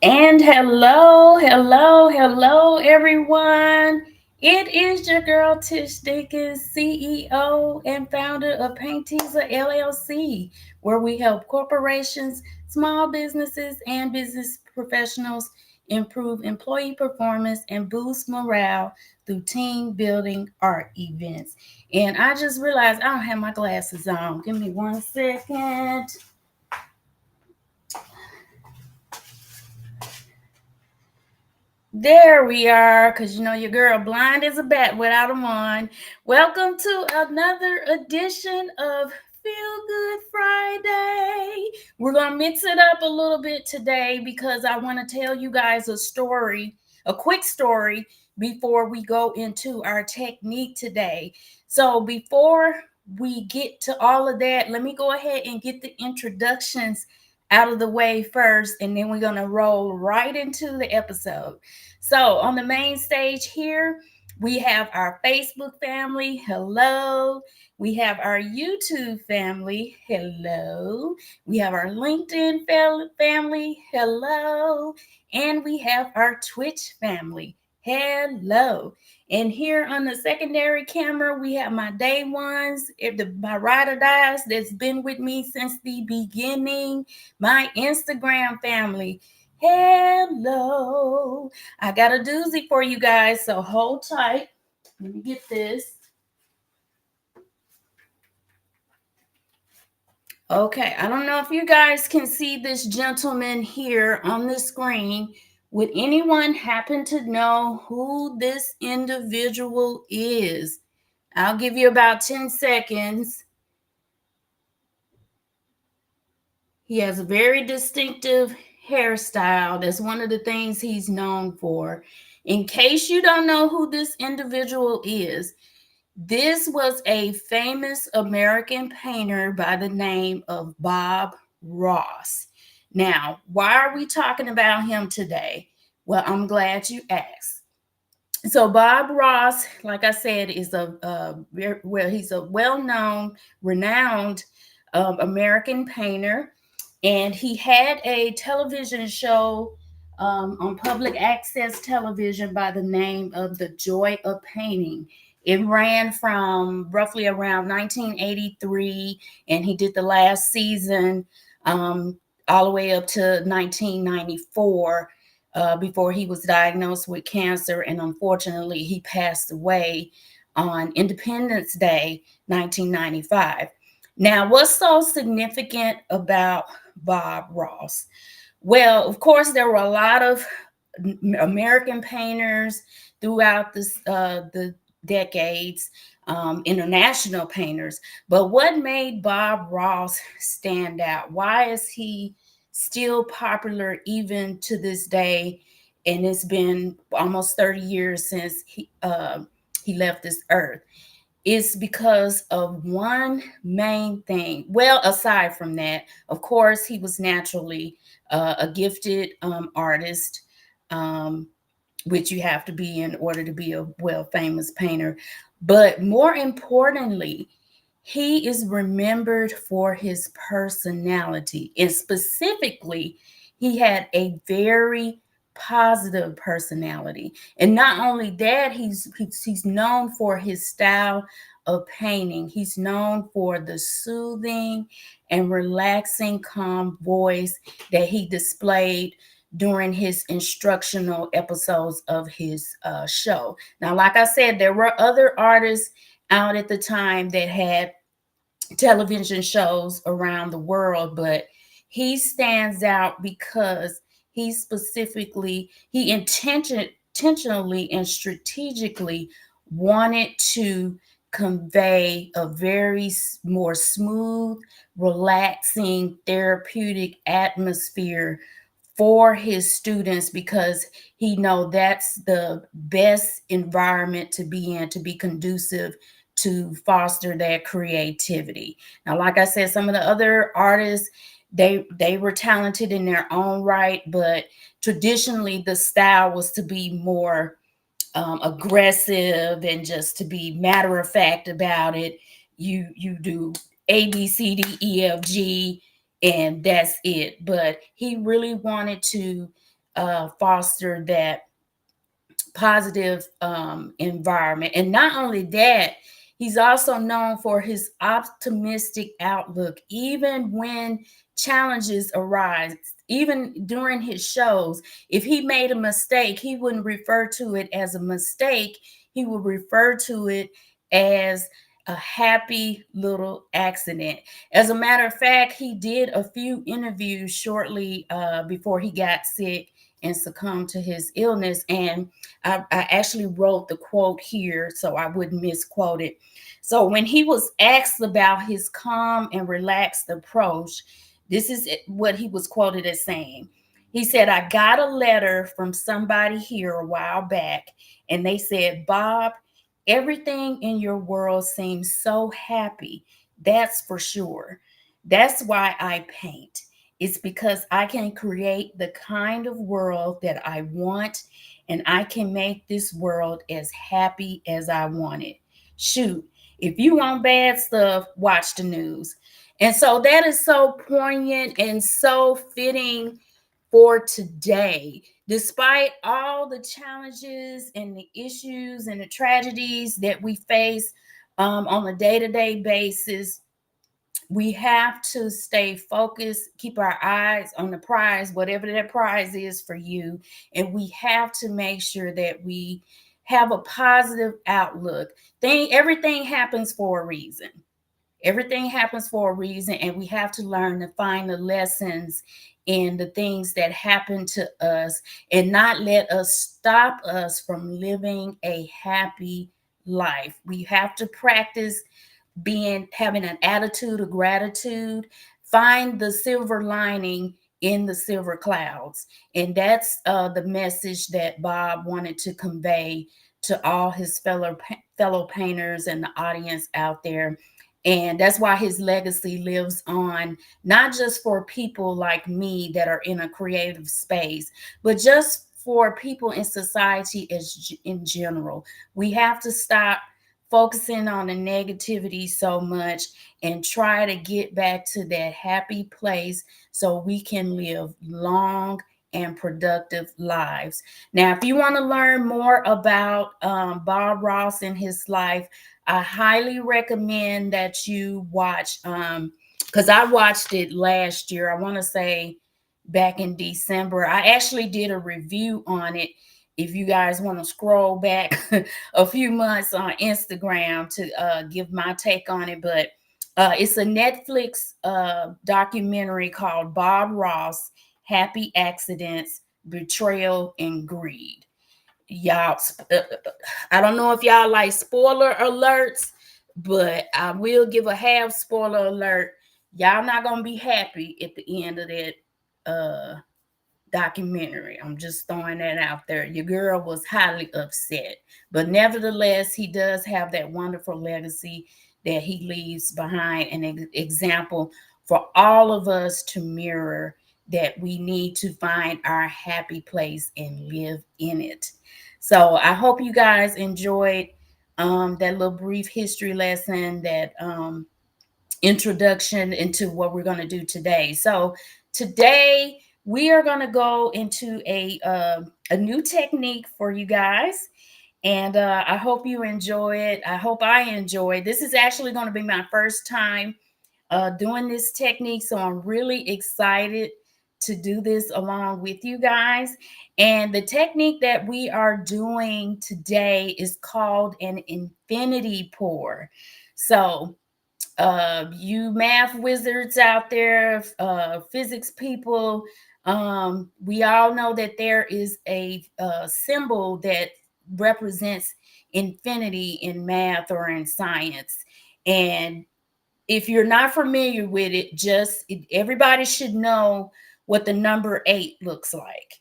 And hello, everyone. It is your girl Tish Dickens, CEO and founder of Painteaser LLC, where we help corporations, small businesses, and business professionals improve employee performance and boost morale through team building art events. And I just realized I don't have my glasses on. Give me 1 second. There we are, because you know your girl blind as a bat without them on. Welcome to another edition of Feel Good Friday. We're going to mix it up a little bit today because I want to tell you guys a story, a quick story, before we go into our technique today. So, before we get to all of that, let me go ahead and get the introductions out of the way first, and then we're going to roll right into the episode. So, on the main stage here, we have our Facebook family. Hello. We have our YouTube family. Hello. We have our LinkedIn family. Hello. And we have our Twitch family. Hello. And here on the secondary camera, we have my day ones, my ride or dies that's been with me since the beginning, my Instagram family. Hello. I got a doozy for you guys, so hold tight. Let me get this. Okay, I don't know if you guys can see this gentleman here on the screen. Would anyone happen to know who this individual is? I'll give you about 10 seconds. He has a very distinctive hairstyle. That's one of the things he's known for. In case you don't know who this individual is, this was a famous American painter by the name of Bob Ross. Now, why are we talking about him today? Well, I'm glad you asked. So Bob Ross, like I said, is he's a well-known, renowned American painter, and he had a television show on public access television by the name of The Joy of Painting. It ran from roughly around 1983, and he did the last season all the way up to 1994 before he was diagnosed with cancer, and unfortunately, he passed away on Independence Day, 1995. Now, what's so significant about Bob Ross? Well, of course, there were a lot of American painters throughout the decades, international painters. But what made Bob Ross stand out? Why is he still popular even to this day? And it's been almost 30 years since he left this earth. It's because of one main thing. Well, aside from that, of course, he was naturally a gifted artist, um, which you have to be in order to be a well famous painter. But more importantly, he is remembered for his personality. And specifically, he had a very positive personality. And not only that, he's known for his style of painting. He's known for the soothing and relaxing, calm voice that he displayed during his instructional episodes of his show. Now, like I said, there were other artists out at the time that had television shows around the world, but he stands out because intentionally and strategically wanted to convey a very more smooth, relaxing, therapeutic atmosphere for his students, because he know that's the best environment to be in, to be conducive to foster that creativity. Now, like I said, some of the other artists, they were talented in their own right, but traditionally the style was to be more aggressive and just to be matter of fact about it. You do ABCDEFG, and that's it. But he really wanted to foster that positive environment. And not only that, he's also known for his optimistic outlook, even when challenges arise. Even during his shows, if he made a mistake, he wouldn't refer to it as a mistake. He would refer to it as a happy little accident. As a matter of fact, he did a few interviews shortly before he got sick and succumbed to his illness. And I actually wrote the quote here so I wouldn't misquote it. So when he was asked about his calm and relaxed approach, this is what he was quoted as saying. He said, "I got a letter from somebody here a while back, and they said, 'Bob, everything in your world seems so happy. That's for sure. That's why I paint. It's because I can create the kind of world that I want, and I can make this world as happy as I want it. Shoot, if you want bad stuff, watch the news.'" And so that is so poignant and so fitting for today. Despite all the challenges and the issues and the tragedies that we face on a day to day basis, we have to stay focused, keep our eyes on the prize, whatever that prize is for you. And we have to make sure that we have a positive outlook. Everything happens for a reason. Everything happens for a reason, and we have to learn to find the lessons in the things that happen to us and not let us stop us from living a happy life. We have to practice having an attitude of gratitude, find the silver lining in the silver clouds. And that's the message that Bob wanted to convey to all his fellow painters and the audience out there. And that's why his legacy lives on, not just for people like me that are in a creative space, but just for people in society as in general. We have to stop focusing on the negativity so much and try to get back to that happy place so we can live long and productive lives. Now, if you want to learn more about Bob Ross and his life, I highly recommend that you watch, because I watched it last year. I want to say back in December. I actually did a review on it. If you guys want to scroll back a few months on Instagram to give my take on it, but it's a Netflix documentary called Bob Ross: Happy Accidents, Betrayal, and Greed. Y'all, I don't know if y'all like spoiler alerts, but I will give a half spoiler alert. Y'all not gonna be happy at the end of that documentary. I'm just throwing that out there. Your girl was highly upset, but nevertheless, he does have that wonderful legacy that he leaves behind, an example for all of us to mirror, that we need to find our happy place and live in it. So I hope you guys enjoyed that little brief history lesson, that introduction into what we're going to do today. So today we are going to go into a new technique for you guys, and I hope you enjoy it. I hope I enjoy it. This is actually going to be my first time doing this technique, so I'm really excited to do this along with you guys. And the technique that we are doing today is called an infinity pour. So you math wizards out there, physics people, we all know that there is a symbol that represents infinity in math or in science. And if you're not familiar with it, everybody should know what the number 8 looks like.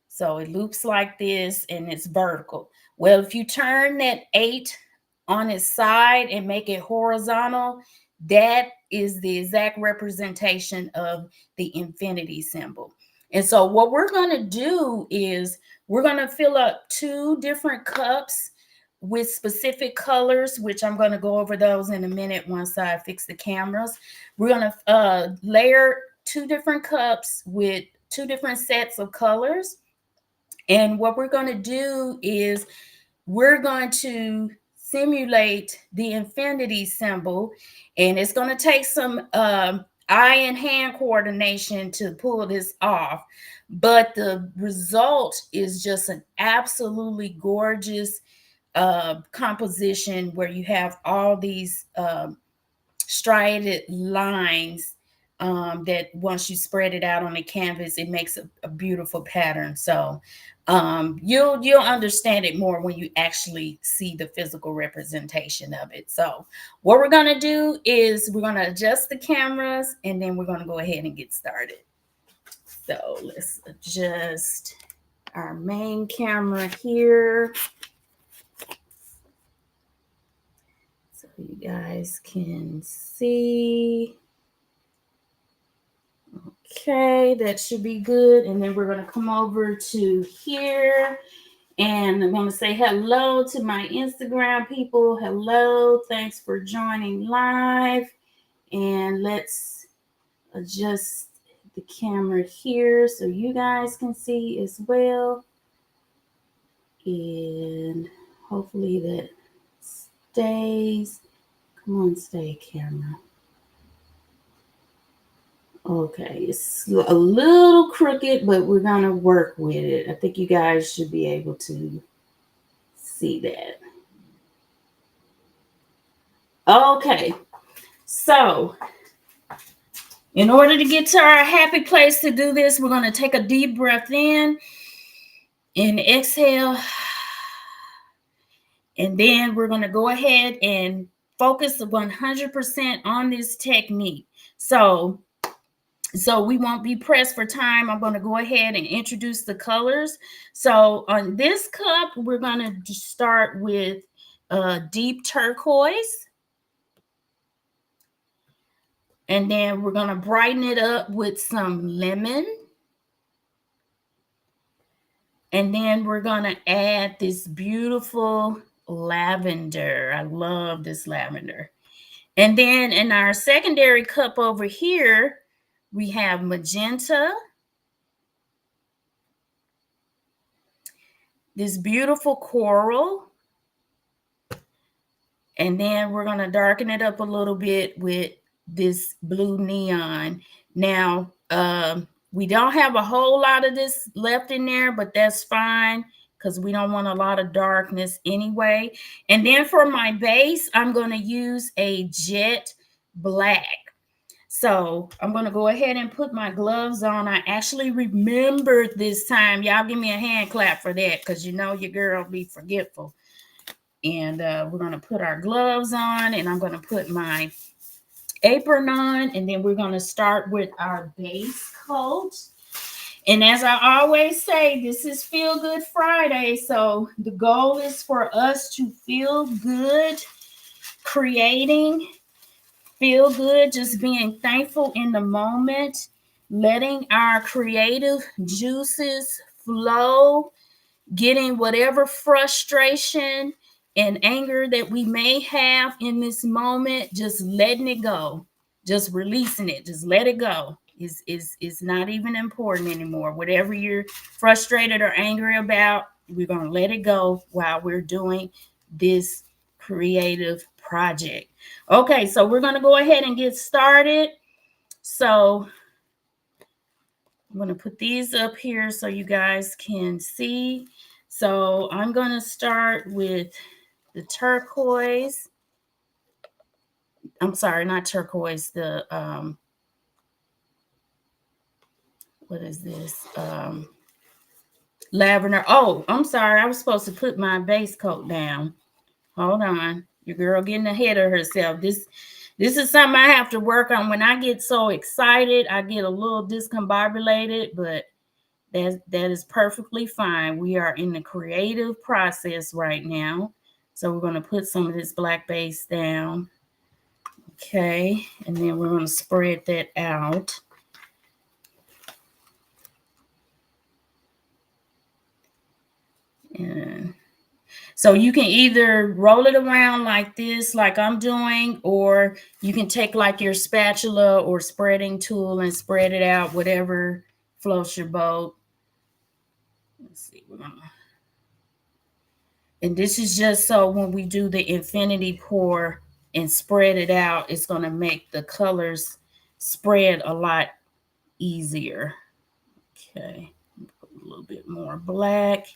So it looks like this and it's vertical. Well, if you turn that 8 on its side and make it horizontal, that is the exact representation of the infinity symbol. And so what we're going to do is we're going to fill up 2 different cups with specific colors, which I'm going to go over those in a minute once I fix the cameras. We're going to layer 2 different cups with 2 different sets of colors. And what we're going to do is we're going to simulate the infinity symbol, and it's going to take some eye and hand coordination to pull this off. But the result is just an absolutely gorgeous composition where you have all these striated lines that once you spread it out on the canvas, it makes a beautiful pattern. So you'll understand it more when you actually see the physical representation of it. So what we're going to do is we're going to adjust the cameras, and then we're going to go ahead and get started. So let's adjust our main camera here so you guys can see. Okay, that should be good. And then we're going to come over to here, and I'm going to say hello to my Instagram people. Hello, thanks for joining live. And let's adjust the camera here so you guys can see as well. And hopefully that stays. Come on, stay, camera. Okay, it's a little crooked, but we're going to work with it. I think you guys should be able to see that. Okay, so in order to get to our happy place to do this, we're going to take a deep breath in and exhale. And then we're going to go ahead and focus 100% on this technique. So we won't be pressed for time. I'm going to go ahead and introduce the colors. So on this cup, we're going to start with deep turquoise. And then we're going to brighten it up with some lemon. And then we're going to add this beautiful lavender. I love this lavender. And then in our secondary cup over here, we have magenta, this beautiful coral, and then we're going to darken it up a little bit with this blue neon. Now, we don't have a whole lot of this left in there, but that's fine because we don't want a lot of darkness anyway. And then for my base, I'm going to use a jet black. So I'm going to go ahead and put my gloves on. I actually remembered this time. Y'all give me a hand clap for that, because you know your girl be forgetful. And we're going to put our gloves on, and I'm going to put my apron on, and then we're going to start with our base coat. And as I always say, this is Feel Good Friday. So the goal is for us to feel good creating, feel good just being thankful in the moment, letting our creative juices flow, getting whatever frustration and anger that we may have in this moment, just letting it go, just releasing it, just let it go. Is not even important anymore. Whatever you're frustrated or angry about, we're going to let it go while we're doing this creative project. Okay, so we're going to go ahead and get started. So I'm going to put these up here so you guys can see. So I'm going to start with the turquoise. I'm sorry, not turquoise. The what is this? Lavender. Oh, I'm sorry. I was supposed to put my base coat down. Hold on. Your girl getting ahead of herself. This is something I have to work on. When I get so excited, I get a little discombobulated, but that is perfectly fine. We are in the creative process right now. So we're going to put some of this black base down. Okay. And then we're going to spread that out. And so you can either roll it around like this, like I'm doing, or you can take like your spatula or spreading tool and spread it out, whatever floats your boat. Let's see, and this is just so when we do the infinity pour and spread it out, it's gonna make the colors spread a lot easier. Okay, put a little bit more black.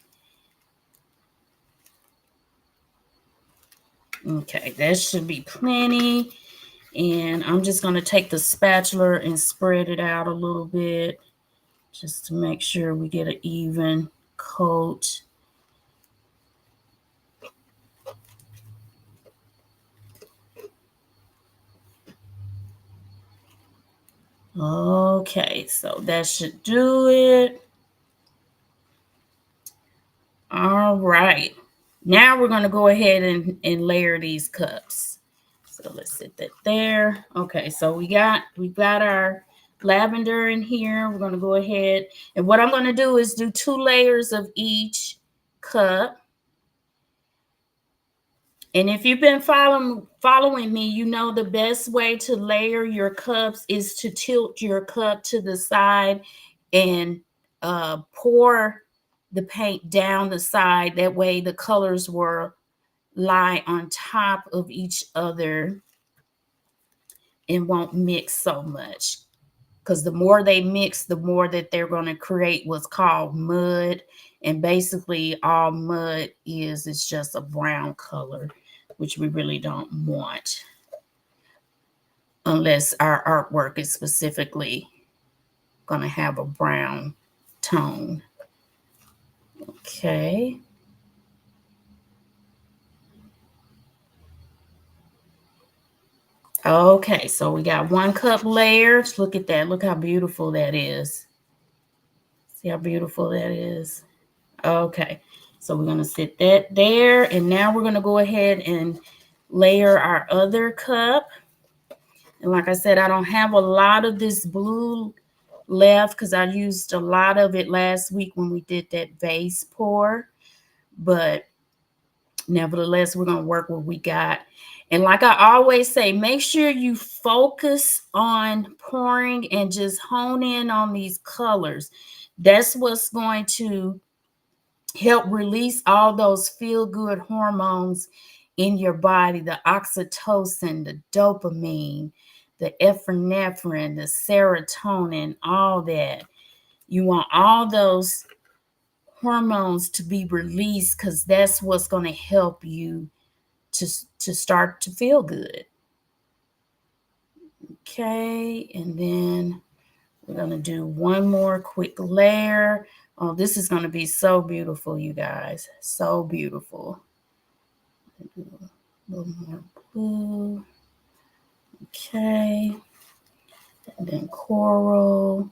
Okay, that should be plenty. And I'm just going to take the spatula and spread it out a little bit just to make sure we get an even coat. Okay, so that should do it. All right. Now we're going to go ahead and layer these cups. So let's set that there. Okay, so we've got our lavender in here. We're going to go ahead, and what I'm going to do is do 2 layers of each cup. And if you've been following me, you know the best way to layer your cups is to tilt your cup to the side and pour the paint down the side. That way the colors will lie on top of each other and won't mix so much. Because the more they mix, the more that they're going to create what's called mud. And basically all mud is just a brown color, which we really don't want unless our artwork is specifically going to have a brown tone. Okay. Okay, so we got 1 cup layered. Look at that. Look how beautiful that is. See how beautiful that is? Okay, so we're going to sit that there. And now we're going to go ahead and layer our other cup. And like I said, I don't have a lot of this blue left because I used a lot of it last week when we did that vase pour. But nevertheless, we're going to work what we got. And like I always say, make sure you focus on pouring and just hone in on these colors. That's what's going to help release all those feel-good hormones in your body, the oxytocin, the dopamine, the epinephrine, the serotonin, all that. You want all those hormones to be released because that's what's going to help you to start to feel good. Okay, and then we're going to do 1 more quick layer. Oh, this is going to be so beautiful, you guys. So beautiful. Do a little more blue. Okay. And then coral.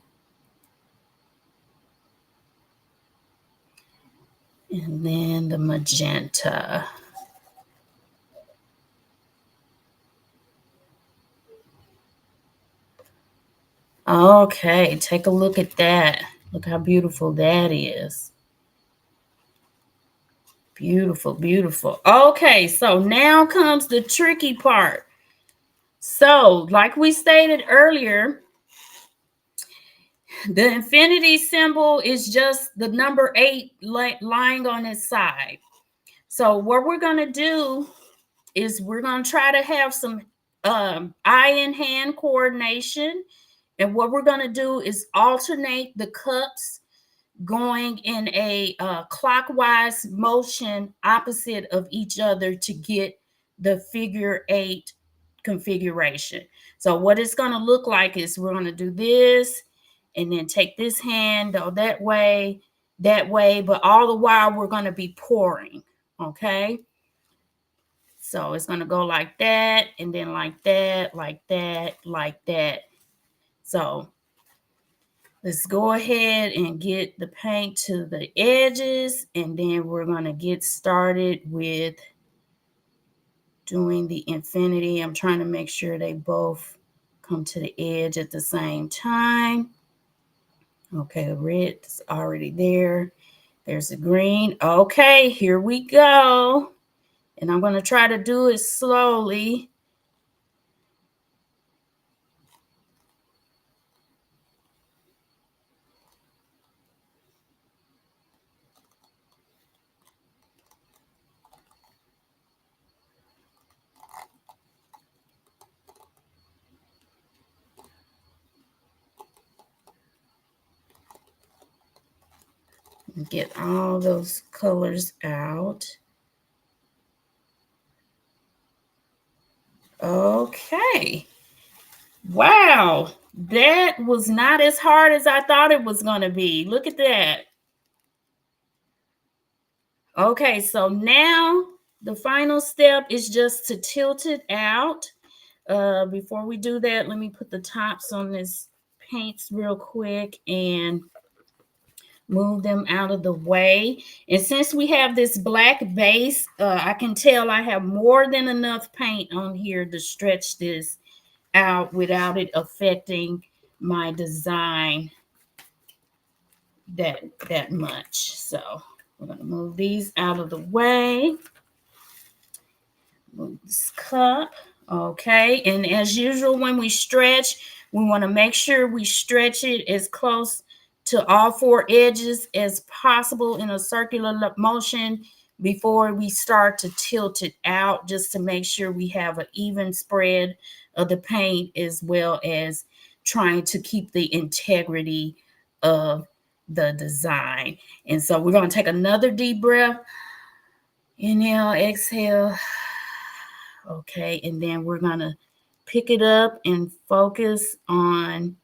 And then the magenta. Okay, take a look at that. Look how beautiful that is. Beautiful, beautiful. Okay, so now comes the tricky part. So, like we stated earlier, the infinity symbol is just the number 8 lying on its side. So, what we're going to do is we're going to try to have some eye and hand coordination. And what we're going to do is alternate the cups going in a clockwise motion opposite of each other to get the figure 8 configuration. So what it's going to look like is we're going to do this and then take this hand, go that way, but all the while we're going to be pouring, okay? So it's going to go like that, and then like that, like that, like that. So let's go ahead and get the paint to the edges, and then we're going to get started with doing the infinity. I'm trying to make sure they both come to the edge at the same time. Okay, the red's already there. There's the green. Okay, here we go. And I'm going to try to do it slowly. Get all those colors out. Okay. Wow. That was not as hard as I thought it was going to be. Look at that. Okay, so now the final step is just to tilt it out. Before we do that, let me put the tops on this paints real quick and move them out of the way. And since we have this black base, I can tell I have more than enough paint on here to stretch this out without it affecting my design that much. So we're going to move these out of the way. Move this cup. Okay, and as usual, when we stretch, we want to make sure we stretch it as close to all four edges as possible in a circular motion before we start to tilt it out, just to make sure we have an even spread of the paint, as well as trying to keep the integrity of the design. And so we're going to take another deep breath. Inhale, exhale. Okay, and then we're going to pick it up and focus on,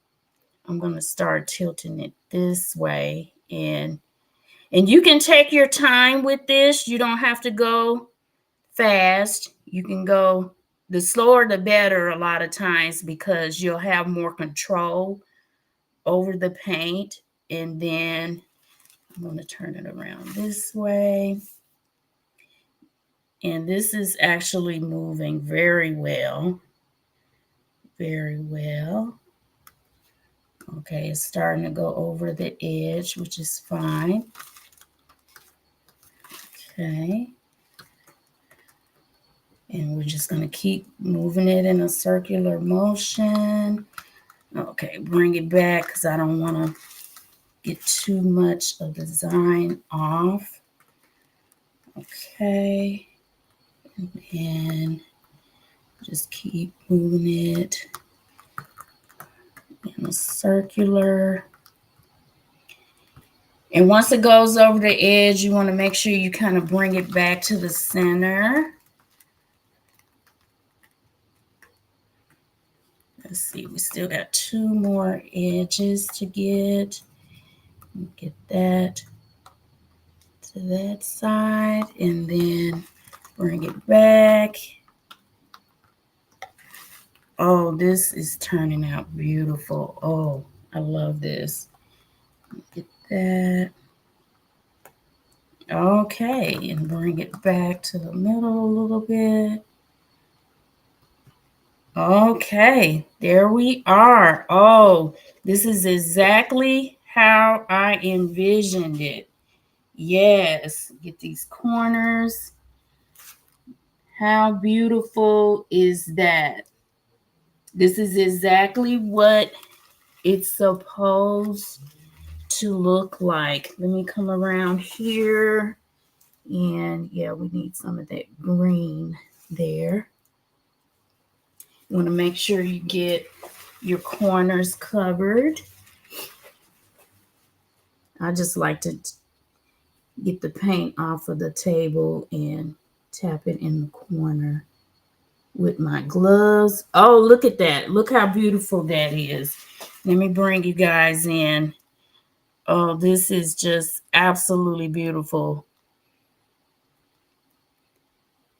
I'm going to start tilting it this way. And you can take your time with this. You don't have to go fast. You can go, the slower the better a lot of times, because you'll have more control over the paint. And then I'm going to turn it around this way. And this is actually moving very well. Very well. Okay, it's starting to go over the edge, which is fine. Okay. And we're just going to keep moving it in a circular motion. Okay, bring it back because I don't want to get too much of the design off. Okay. And just keep moving it in a circular. And once it goes over the edge, you want to make sure you kind of bring it back to the center. Let's see, we still got two more edges to get. Get that to that side, and then bring it back. Oh, this is turning out beautiful. Oh, I love this. Get that. Okay, and bring it back to the middle a little bit. Okay, there we are. Oh, this is exactly how I envisioned it. Yes, get these corners. How beautiful is that? This is exactly what it's supposed to look like. Let me come around here. And yeah, we need some of that green there. You want to make sure you get your corners covered. I just like to get the paint off of the table and tap it in the corner with my gloves. Oh, look at that. Look how beautiful that is. Let me bring you guys in. Oh, this is just absolutely beautiful.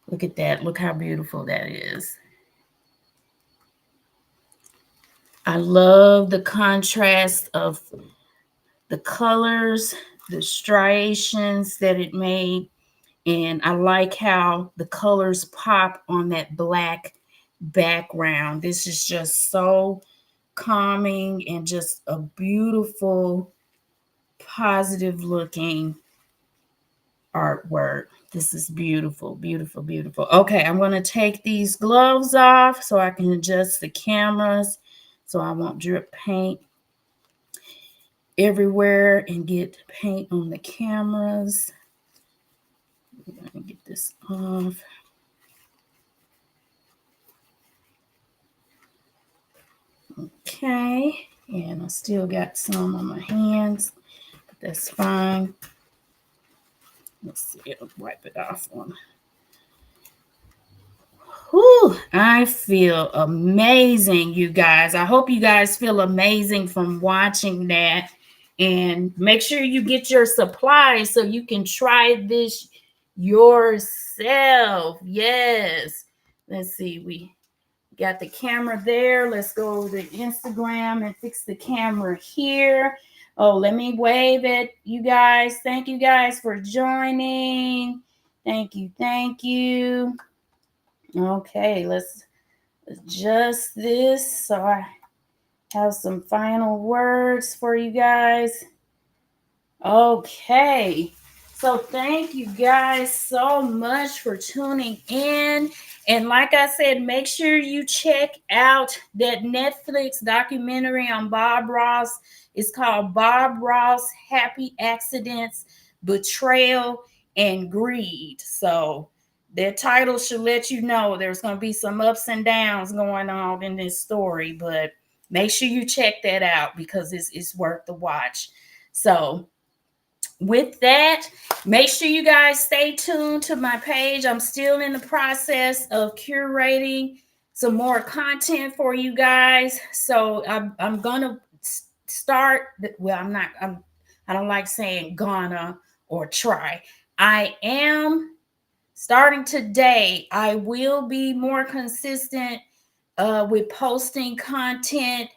Look at that. Look how beautiful that is. I love the contrast of the colors, the striations that it made. And I like how the colors pop on that black background. This is just so calming and just a beautiful, positive looking artwork. This is beautiful, beautiful, beautiful. Okay, I'm going to take these gloves off so I can adjust the cameras so I won't drip paint everywhere and get paint on the cameras. I'm going to get this off. Okay, and I still got some on my hands, but that's fine. Let's see, I'll wipe it off on. Whew, I feel amazing, you guys. I hope you guys feel amazing from watching that. And make sure you get your supplies so you can try this yourself. Yes. Let's see, we got the camera there. Let's go to Instagram and fix the camera here. Oh, let me wave at you guys. Thank you guys for joining. Thank you. Thank you. Okay, let's adjust this so I have some final words for you guys. Okay, so thank you guys so much for tuning in. And like I said, make sure you check out that Netflix documentary on Bob Ross. It's called Bob Ross Happy Accidents, Betrayal, and Greed. So their title should let you know there's going to be some ups and downs going on in this story, but make sure you check that out because it's worth the watch. So with that, make sure you guys stay tuned to my page. I'm still in the process of curating some more content for you guys. So I'm gonna start. Well, I don't like saying gonna or try. I am starting today. I will be more consistent with posting content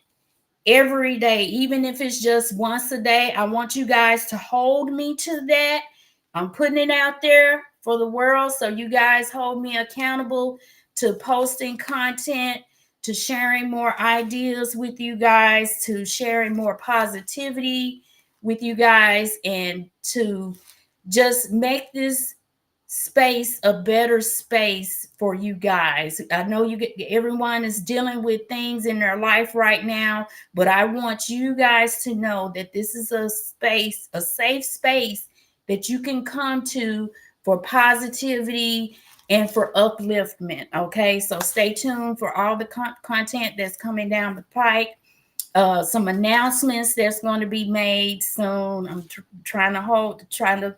every day, even if it's just once a day. I want you guys to hold me to that. I'm putting it out there for the world, so you guys hold me accountable to posting content, to sharing more ideas with you guys, to sharing more positivity with you guys, and to just make this space a better space for you guys. I know everyone is dealing with things in their life right now, but I want you guys to know that this is a space, a safe space that you can come to for positivity and for upliftment. Okay, so stay tuned for all the content that's coming down the pike. Some announcements that's going to be made soon. I'm trying to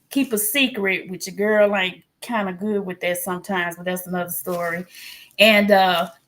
keep a secret, which a girl ain't kind of good with that sometimes, but that's another story. And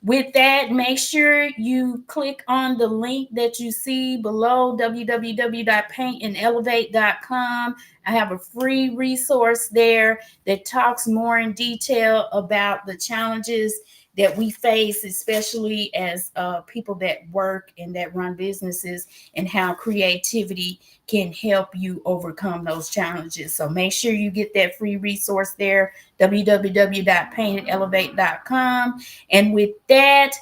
with that, make sure you click on the link that you see below, www.paintandelevate.com. I have a free resource there that talks more in detail about the challenges that we face, especially as people that work and that run businesses, and how creativity can help you overcome those challenges. So make sure you get that free resource there, www.paintandelevate.com. And with that,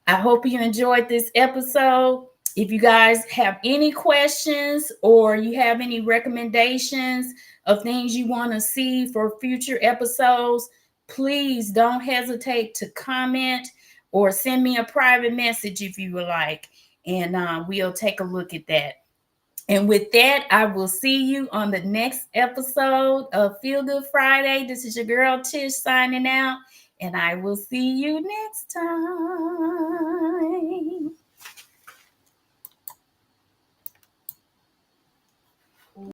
I hope you enjoyed this episode. If you guys have any questions or you have any recommendations of things you want to see for future episodes, please don't hesitate to comment or send me a private message if you would like, and we'll take a look at that. And with that, I will see you on the next episode of Feel Good Friday. This is your girl Tish signing out, and I will see you next time.